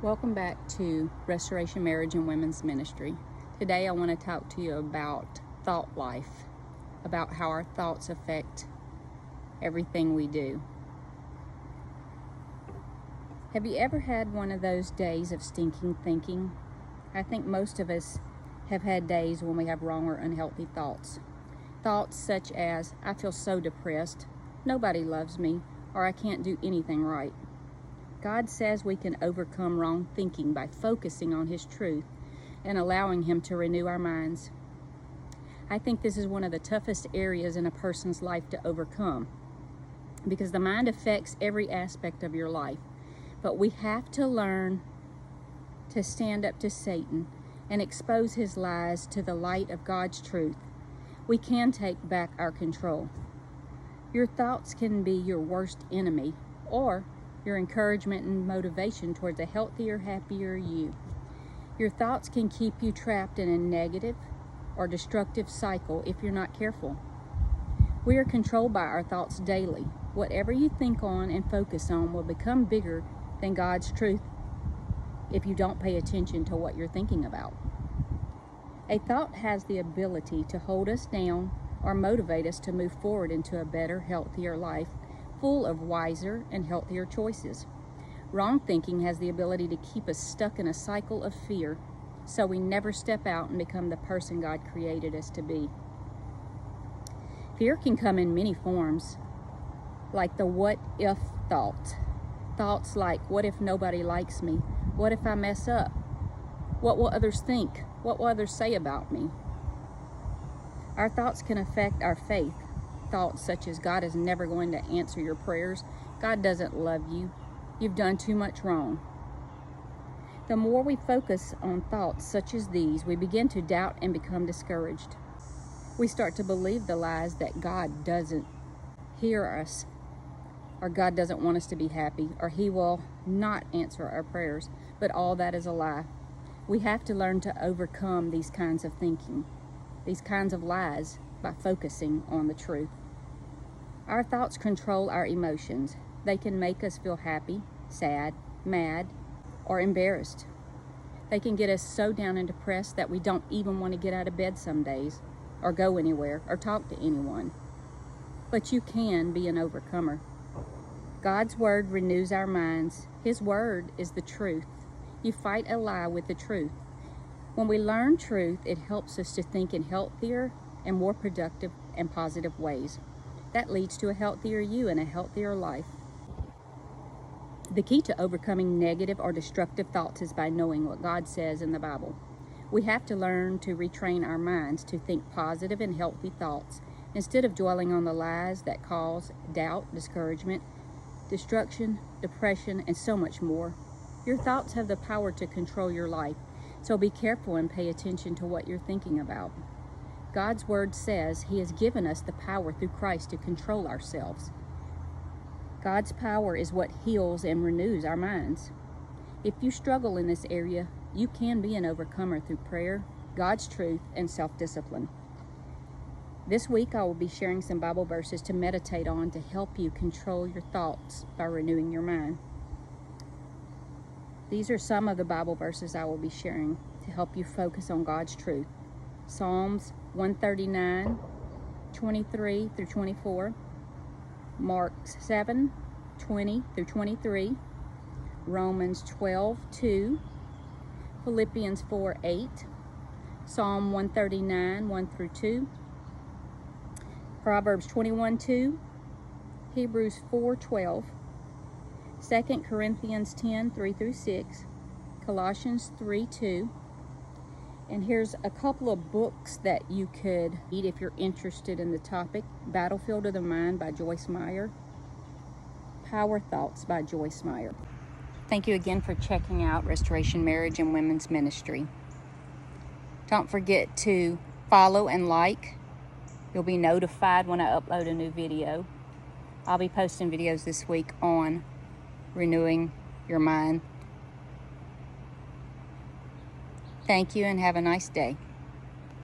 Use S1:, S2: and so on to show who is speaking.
S1: Welcome back to Restoration Marriage and Women's Ministry. Today I want to talk to you about thought life, about how our thoughts affect everything we do. Have you ever had one of those days of stinking thinking? I think most of us have had days when we have wrong or unhealthy thoughts. Thoughts such as, I feel so depressed, nobody loves me, or I can't do anything right. God says we can overcome wrong thinking by focusing on His truth and allowing Him to renew our minds. I think this is one of the toughest areas in a person's life to overcome because the mind affects every aspect of your life. But we have to learn to stand up to Satan and expose his lies to the light of God's truth. We can take back our control. Your thoughts can be your worst enemy or your encouragement and motivation towards a healthier, happier you. Your thoughts can keep you trapped in a negative or destructive cycle if you're not careful. We are controlled by our thoughts daily. Whatever you think on and focus on will become bigger than God's truth if you don't pay attention to what you're thinking about. A thought has the ability to hold us down or motivate us to move forward into a better, healthier life full of wiser and healthier choices. Wrong thinking has the ability to keep us stuck in a cycle of fear, so we never step out and become the person God created us to be. Fear can come in many forms, like the what if thought. Thoughts like, what if nobody likes me? What if I mess up? What will others think? What will others say about me? Our thoughts can affect our faith. Thoughts such as, God is never going to answer your prayers. God doesn't love you. You've done too much wrong. The more we focus on thoughts such as these, we begin to doubt and become discouraged. We start to believe the lies that God doesn't hear us, or God doesn't want us to be happy, or He will not answer our prayers. But all that is a lie. We have to learn to overcome these kinds of thinking, these kinds of lies, by focusing on the truth. Our thoughts control our emotions. They can make us feel happy, sad, mad, or embarrassed. They can get us so down and depressed that we don't even want to get out of bed some days, or go anywhere, or talk to anyone. But you can be an overcomer. God's word renews our minds. His word is the truth. You fight a lie with the truth. When we learn truth, it helps us to think in healthier and more productive and positive ways. That leads to a healthier you and a healthier life. The key to overcoming negative or destructive thoughts is by knowing what God says in the Bible. We have to learn to retrain our minds to think positive and healthy thoughts instead of dwelling on the lies that cause doubt, discouragement, destruction, depression, and so much more. Your thoughts have the power to control your life, so be careful and pay attention to what you're thinking about. God's word says He has given us the power through Christ to control ourselves. God's power is what heals and renews our minds. If you struggle in this area, you can be an overcomer through prayer, God's truth, and self-discipline. This week I will be sharing some Bible verses to meditate on to help you control your thoughts by renewing your mind. These are some of the Bible verses I will be sharing to help you focus on God's truth. Psalms 139, 23 through 24, Mark 7, 20 through 23, Romans 12, 2, Philippians 4, 8, Psalm 139, 1 through 2, Proverbs 21, 2, Hebrews 4, 12, 2 Corinthians 10, 3 through 6, Colossians 3, 2, and here's a couple of books that you could read if you're interested in the topic. Battlefield of the Mind by Joyce Meyer. Power Thoughts by Joyce Meyer. Thank you again for checking out Restoration Marriage and Women's Ministry. Don't forget to follow and like. You'll be notified when I upload a new video. I'll be posting videos this week on renewing your mind. Thank you and have a nice day.